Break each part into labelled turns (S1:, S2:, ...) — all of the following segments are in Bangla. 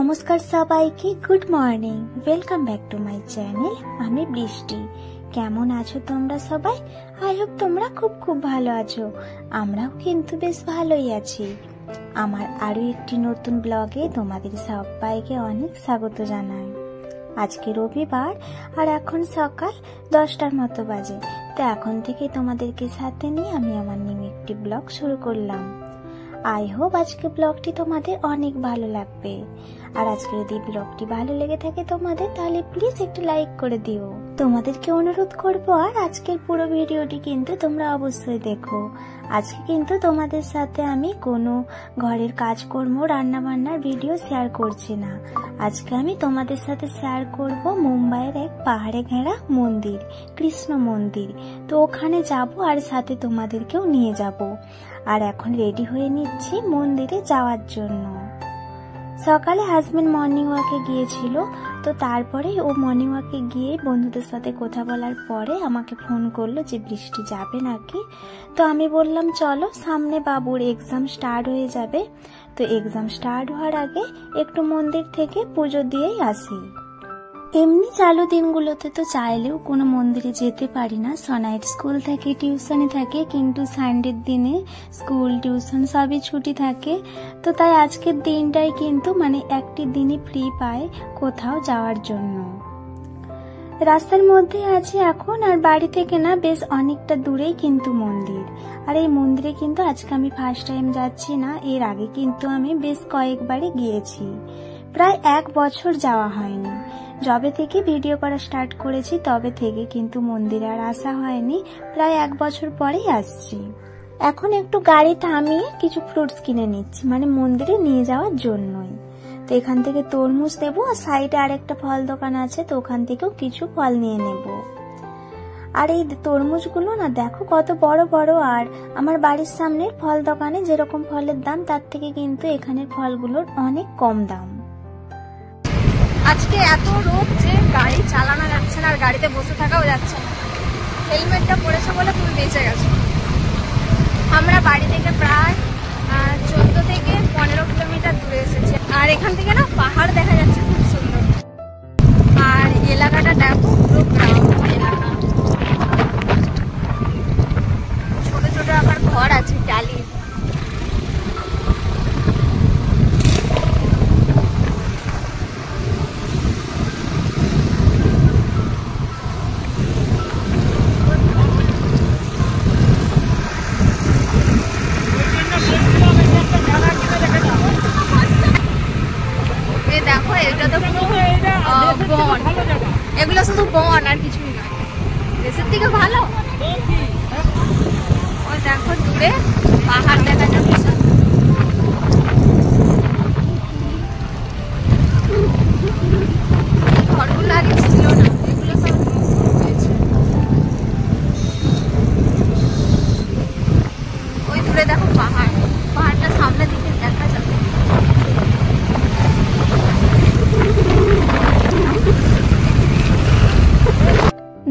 S1: নমস্কার সবাইকে, good morning, welcome back to my channel. আমি বৃষ্টি। কেমন আছো তোমরা সবাই? আই হোপ তোমরা খুব ভালো আছো। আমরাও কিন্তু বেশ ভালোই আছি। আমার আরো একটি নতুন ব্লগে তোমাদের সবাইকে অনেক স্বাগত জানাই। আজকে রবিবার আর এখন সকাল 10টার মতো বাজে। তো এখন থেকে তোমাদেরকে সাথে নিয়ে আমি আমার নিউ একটি ব্লগ শুরু করলাম। আই হোপ আজকে ব্লগটি তোমাদের অনেক ভালো লাগবে। আর আজকে যদি ব্লগটি ভালো লেগে থাকে তোমাদের, তাহলে প্লিজ একটু লাইক করে দিও। তোমাদেরকে অনুরোধ করবো আর আজকের পুরো ভিডিওটি কিন্তু তোমরা অবশ্যই দেখো। আজকে কিন্তু তোমাদের সাথে আমি কোনো ঘরের কাজকর্ম রান্না বান্নার ভিডিও শেয়ার করছি না। আজকে আমি তোমাদের সাথে শেয়ার করব মুম্বাইয়ের এক পাহাড়ে ঘেরা মন্দির, কৃষ্ণ মন্দির। তো ওখানে যাব আর সাথে তোমাদেরকেও নিয়ে যাব। আর এখন রেডি হয়ে নিচ্ছি মন্দিরে যাওয়ার জন্য। সকালে হাজবেন্ড মর্নিং ওয়াকে গিয়েছিল, তো তারপরে ও মর্নিং ওয়াকে গিয়ে বন্ধুদের সাথে কথা বলার পরে আমাকে ফোন করলো যে বৃষ্টি যাবে নাকি। তো আমি বললাম চলো, সামনে বাবুর এক্সাম স্টার্ট হয়ে যাবে, তো এক্সাম স্টার্ট হওয়ার আগে একটু মন্দির থেকে পুজো দিয়েই আসি। এমনি চালু দিনগুলোতে তো চাইলেও কোনো মন্দিরে যেতে পারি না, সনাইট স্কুল থাকে, টিউশনে থাকে, কিন্তু সানডের দিনে স্কুল টিউশন সবই ছুটি থাকে। তো তাই আজকের দিনটাই কিন্তু একটি দিনই ফ্রি পায় কোথাও যাওয়ার জন্য। রাস্তার মধ্যে আছি এখন, আর বাড়ি থেকে না বেশ অনেকটা দূরেই কিন্তু মন্দির। আর এই মন্দিরে কিন্তু আজকে আমি ফার্স্ট টাইম যাচ্ছি না, এর আগে কিন্তু আমি বেশ কয়েকবারই গিয়েছি। প্রায় 1 বছর যাওয়া হয়নি। যবে থেকে ভিডিও করা স্টার্ট করেছি তবে থেকে কিন্তু মন্দিরে আর আসা হয়নি। প্রায় 1 বছর পরেই আসছি। এখন একটু গাড়ি থামিয়ে কিছু ফ্রুটস কিনে নিচ্ছি, মন্দিরে নিয়ে যাওয়ার জন্যই। তো এখান থেকে তরমুজ দেবো, আর সাইডে আরেকটা ফল দোকান আছে, তো ওখান থেকেও কিছু ফল নিয়ে নেব। আর এই তরমুজগুলো না দেখো কত বড় বড়। আর আমার বাড়ির সামনের ফল দোকানে যেরকম ফলের দাম, তার থেকে কিন্তু এখানের ফলগুলোর অনেক কম দাম।
S2: আজকে এত রোদ যে গাড়ি চালানো যাচ্ছে না, আর গাড়িতে বসে থাকাও যাচ্ছে না। হেলমেটটা পরেছে বলে তুমি বেঁচে গেছো। আমরা বাড়ি থেকে প্রায় 14 থেকে 15 কিলোমিটার দূরে এসেছি। আর এখান থেকে না পাহাড় দেখা যাচ্ছে খুব সুন্দর। আর এলাকাটা দেখো পুরো গ্রাম এলাকা, ছোট ছোট আবার ঘর আছে টালি। এগুলো শুধু বন আর কিছুই নয়, দেশের দিকে ভালো। ওই দেখো দূরে পাহাড় দেখা যাচ্ছে। ঘরগুলো আগে ছিল না, এগুলো সব হয়েছে। ওই দূরে দেখো পাহাড়, পাহাড়টা সামনে দিকে দেখা যাবে।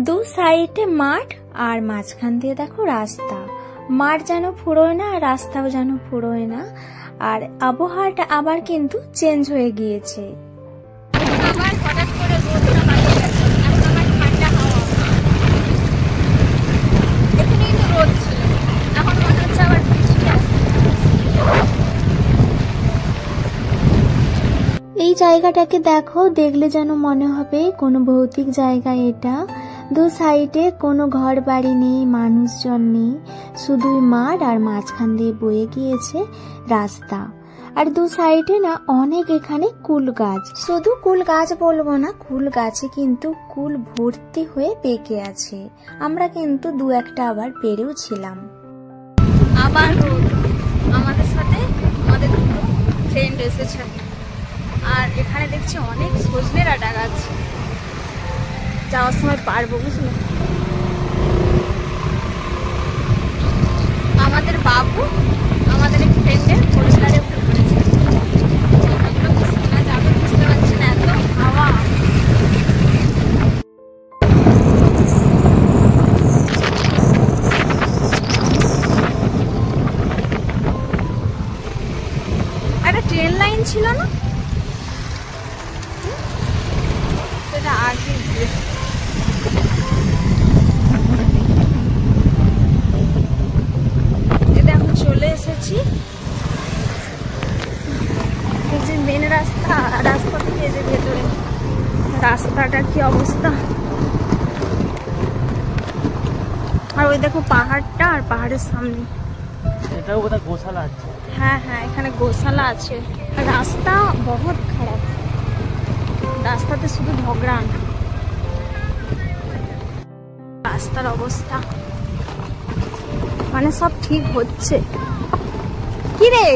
S1: দু সাইডে মাঠ, আর মাঝখান দিয়ে দেখো রাস্তা। মাঠ যেন ফুরোয় না, আর রাস্তাও যেন ফুরোয় না। আর আবহাওয়াটা আবার কিন্তু চেঞ্জ হয়ে গিয়েছে।
S2: আবার হঠাৎ করে রোদটা বাড়িয়ে গেছে, এখন আবার ঠান্ডা হাওয়া। এখানে কিন্তু রোদ ছিল, এখন মনে হচ্ছে আবার বৃষ্টি আসছে।
S1: এই জায়গাটাকে দেখো, দেখলে যেন মনে হবে কোনো ভৌতিক জায়গা এটা। দু সাইডে কোনো ঘর বাড়ি নেই, মানুষজন নেই, শুধুই মাঠ, আর মাঝখান দিয়ে বয়ে গিয়েছে রাস্তা। আর দু সাইডে না অনেক এখানে কুল গাছ। শুধু কুল গাছ বলবো না, কুল গাছে কিন্তু কুল ভর্তি হয়ে পেকে আছে। আমরা কিন্তু 2-1টা আবার পেরেও ছিলাম।
S2: আবার রোদ। আমাদের সাথে আমাদের দুটো ফ্রেন্ড এসেছে। আর এখানে দেখছি অনেক সজনে ডাঁটা গাছ, যাওয়ার সময় পারবো বুঝলে। আমাদের বাবু আমাদের এক ফ্রেন্ডের পরিষ্কারে উঠে পড়েছে। শোনা যাবে বুঝতে পারছি না, এত হাওয়া। একটা ট্রেন লাইন ছিল না, এটা আগে এটা এখন চলে এসেছি এই যে মেন রাস্তা, রাস্তা থেকে এই যে ভেতরে রাস্তাটা কি অবস্থা। আর ওই দেখো পাহাড়টা, আর পাহাড়ের সামনে
S3: এটাও বোধহয় গোশালা আছে।
S2: হ্যাঁ হ্যাঁ, এখানে গোশালা আছে। রাস্তা বহুত খারাপ, রাস্তাতে শুধু ঝগড়ান। রাস্তার অবস্থা মানে সব ঠিক হচ্ছে কি রে?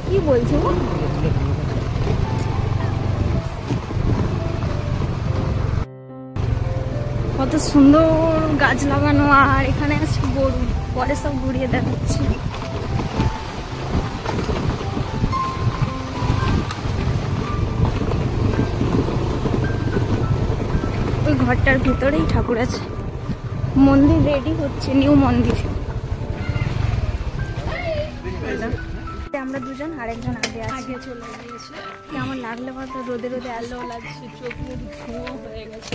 S2: কি বলছো? কত সুন্দর গাছ লাগানো, আর এখানে আছে গরু, পরে সব ঘুরিয়ে দেখাচ্ছি। ওই ঘরটার ভিতরেই ঠাকুর আছে। মন্দির রেডি হচ্ছে, নিউ মন্দির। আমরা দুজন, আরেকজন আগে আগে চলে গিয়েছে। কেমন লাগলো বলতো? রোদে রোদে আলো লাগছে, চোখ মুখ ধোঁয়া হয়ে গেছে।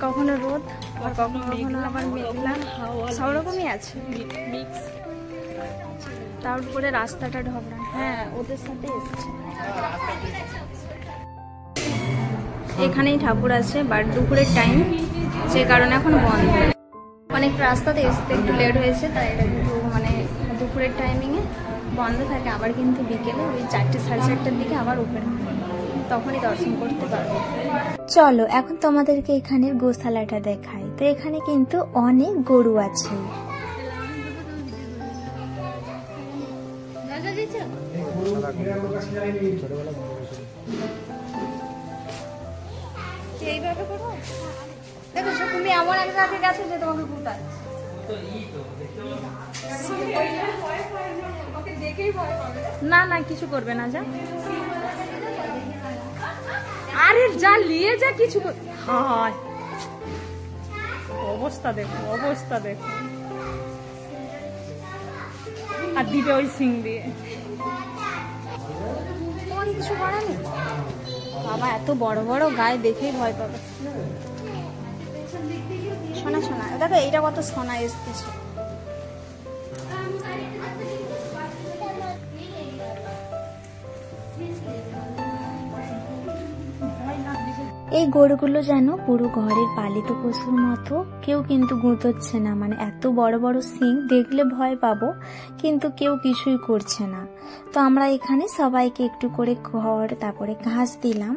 S2: কখনো রোদ আর কখনো কখনো আবার মেঘলা, সব রকমই আছে মিক্স। তারপরে রাস্তাটা ঢবড়া। হ্যাঁ, ওদের সাথে এসেছে। এখানেই ঠাকুর আছে, বাট দুপুরের টাইম, যে কারণে এখন বন্ধ। অনেক রাস্তাতে আসতে একটু লেট হয়েছে, তাই এটা কিন্তু মানে দুপুরের টাইমিংয়ে বন্ধ থাকে। আবার কিন্তু বিকেলে ওই 4টে সাড়ে 4টার দিকে আবার ওপেন, তখনই দর্শন করতে পারবো।
S1: চলো এখন তোমাদেরকে এখানের গোশালাটা দেখাই। তো এখানে কিন্তু অনেক গরু আছে।
S2: এইভাবে করো, দেখো তুমি এমন এক জায়গায় গেছো যে তোমাকে ভূতাল। না না, কিছু করবে না। যা, আরে যা নিয়ে যা, কিছু হায় অবস্থা দেখো, অবস্থা দেখো। আর দিবে ওই সিং দিয়ে। তোমার কিছু করেনি বাবা, এত বড় বড় গায়ে দেখেই ভয় পাবে। সোনা সোনা, দেখো এইটা কত সোনা এসতেছে।
S1: এই গরুগুলো যেন পুরো ঘরের পালিত পশুর মতো, কেউ কিন্তু গুঁতোচ্ছে না। মানে এত বড় বড় শিং, দেখলে ভয় পাবো, কিন্তু কেউ কিছুই করছে না। তো আমরা এখানে সবাইকে একটু করে খড়, তারপরে ঘাস দিলাম।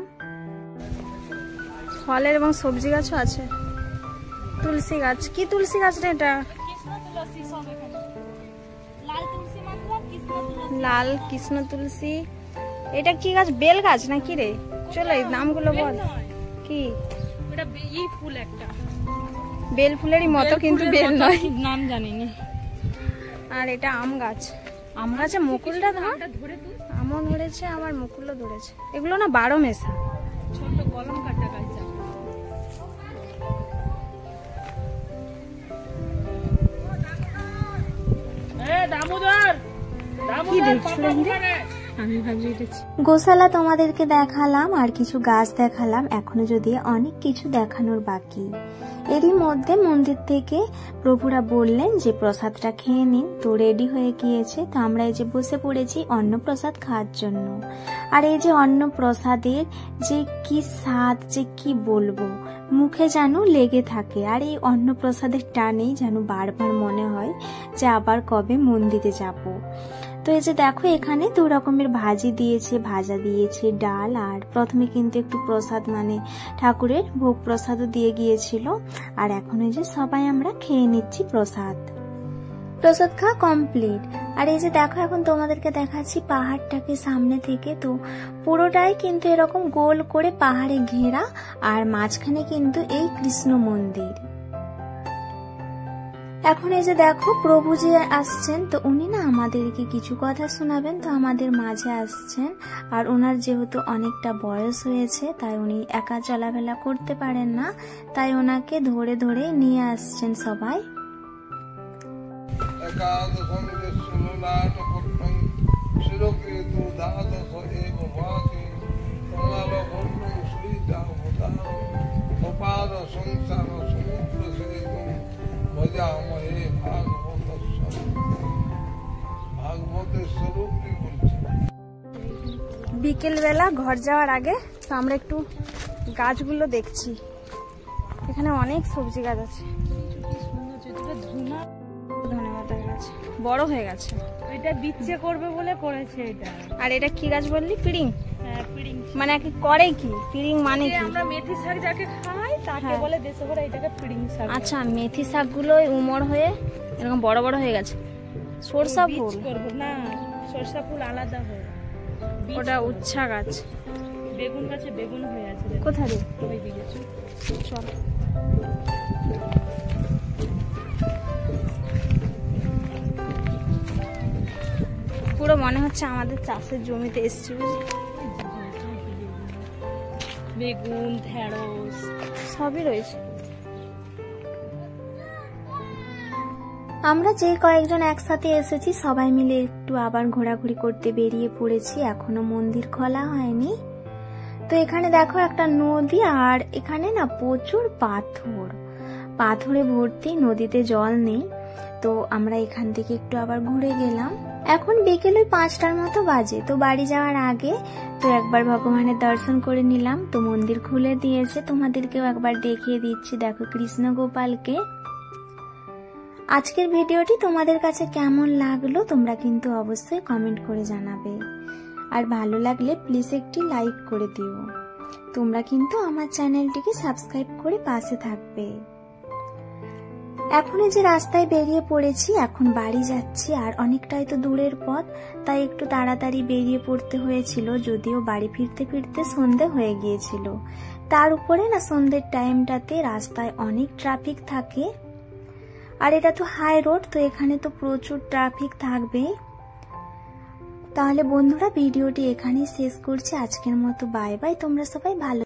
S2: ফলের এবং সবজি গাছও আছে। তুলসী গাছ, কি তুলসী গাছ রে এটা? লাল কৃষ্ণ তুলসী। এটা কি গাছ? বেল গাছ নাকি রে? চলো এই নামগুলো বল। কি ফুল? একটা বেল ফুলেরই মতো, কিন্তু বেল নয়, নাম জানি না। আর এটা আম গাছ। আম গাছে মুকুলটা ধর, আমও ধরেছে, আমার মুকুলও ধরেছে। এগুলো না 12 মেশা। ছোট কলম কাটা গাছ।
S1: গোশালা তোমাদেরকে দেখালাম, আর কিছু গাছ দেখালাম, এখনো যদি অনেক কিছু দেখানোর বাকি। এরই মধ্যে মন্দির থেকে প্রভুরা বললেন যে প্রসাদটা খেয়ে নিন। তো রেডি হয়ে গিয়েছে। তো আমরা এই যে বসে পড়েছি অন্নপ্রসাদ খাওয়ার জন্য। আর এই যে অন্নপ্রসাদের যে কি স্বাদ, যে কি বলবো, মুখে যেন লেগে থাকে। আর এই অন্নপ্রসাদের টানেই যেন বারবার মনে হয় যে আবার কবে মন্দিরে যাব। তো এই যে দেখো এখানে 2 রকমের ভাজি দিয়েছে, ভাজা দিয়েছে, ডাল, আর প্রথমে কিন্তু একটু প্রসাদ মানে ঠাকুরের ভোগ প্রসাদও দিয়ে গিয়েছিল। আর এখন এই যে সবাই আমরা খেয়ে নিচ্ছি প্রসাদ। প্রসাদ খাওয়া কমপ্লিট। আর এই যে দেখো এখন তোমাদেরকে দেখাচ্ছি পাহাড়টাকে সামনে থেকে। তো পুরোটাই কিন্তু এরকম গোল করে পাহাড়ে ঘেরা, আর মাঝখানে কিন্তু এই কৃষ্ণ মন্দির। এখন এই যে দেখো প্রভু যে আসছেন, তো উনি না আমাদেরকে কিছু কথা শোনাবেন। তো আমাদের মাঝে আসছেন, আর ওনার যেহেতু অনেকটা বয়স হয়েছে, তাই উনি একা চলাফেরা করতে পারেন না, তাই ওনাকে ধরে ধরে নিয়ে আসছেন সবাই।
S4: শিরকেতু দ্বাদশ এব ভাতি কমলাবর্ণ শ্রীদাবতার গোপাল সংসার সমুদ্র সেতুম ভজামহে ভাগবত স্বরূপ। ভাগবতের স্বরূপই বলছে।
S2: বিকেলবেলা ঘর যাওয়ার আগে তো আমরা একটু গাছগুলো দেখছি। এখানে অনেক সবজি গাছ আছে, ধনেপাতা গাছ বড় হয়ে গেছে।
S5: এটা বিচ্ছে করবে বলে করেছে এটা।
S2: আর এটা কি গাছ বললি? পিড়িং।
S5: হ্যাঁ, পিড়িং।
S2: মানে কি করে কি পিড়িং মানে কি?
S5: আমরা মেথি শাক যাকে খাই তাকে বলে দেশে করে এটাকে পিড়িং শাক।
S2: আচ্ছা, মেথি শাকগুলো উমর হয়ে এরকম বড় বড় হয়ে গেছে। সরষা ফুল
S5: করব না, সরষা ফুল আলাদা হয়।
S2: ওটা উচ্ছা গাছ।
S5: বেগুন গাছে বেগুন হয়ে আছে।
S2: কোথায় রে?
S5: ওই দিকে
S2: চল। পুরো মনে হচ্ছে আমাদের চাষের জমিতে এসছি।
S5: বেগুন, ঢেঁড়স
S2: সবই রয়েছে। আমরা যে কয়েকজন একসাথে এসেছি সবাই মিলে একটু আবার ঘোরাঘুরি করতে বেরিয়ে পড়েছি। এখনো মন্দির খোলা হয়নি। তো এখানে দেখো একটা নদী, আর এখানে না প্রচুর পাথরে ভর্তি, নদীতে জল নেই। তো আমরা এখান থেকে একটু আবার ঘুরে গেলাম। এখন বিকেল 5টার মতো বাজে। তো বাড়ি যাওয়ার আগে তো একবার ভগবানের দর্শন করে নিলাম। তো মন্দির খুলে দিয়েছে, তোমাদেরকেও একবার দেখিয়ে দিচ্ছি। দেখো কৃষ্ণ গোপালকে। আজকের ভিডিওটি তোমাদের কাছে কেমন লাগলো তোমরা কিন্তু অবশ্যই কমেন্ট করে জানাবে। আর ভালো লাগলে প্লিজ একটি লাইক করে দিও। তোমরা কিন্তু আমার চ্যানেলটিকে সাবস্ক্রাইব করে পাশে থাকবে। এখন যে রাস্তায় বেরিয়ে পড়েছি, এখন বাড়ি যাচ্ছি। আর অনেকটাই তো দূরের পথ, তাই একটু তাড়াতাড়ি বেরিয়ে পড়তে হয়েছিল। যদিও বাড়ি ফিরতে ফিরতে সন্ধে হয়ে গিয়েছিল। তার উপরে না সন্ধ্যের টাইমটাতে রাস্তায় অনেক ট্রাফিক থাকে। আর এটা তো হাই রোড, তো এখানে তো প্রচুর ট্রাফিক থাকবেই। তাহলে বন্ধুরা ভিডিওটি এখানেই শেষ করছি। আজকের মতো বাই বাই। তোমরা সবাই ভালো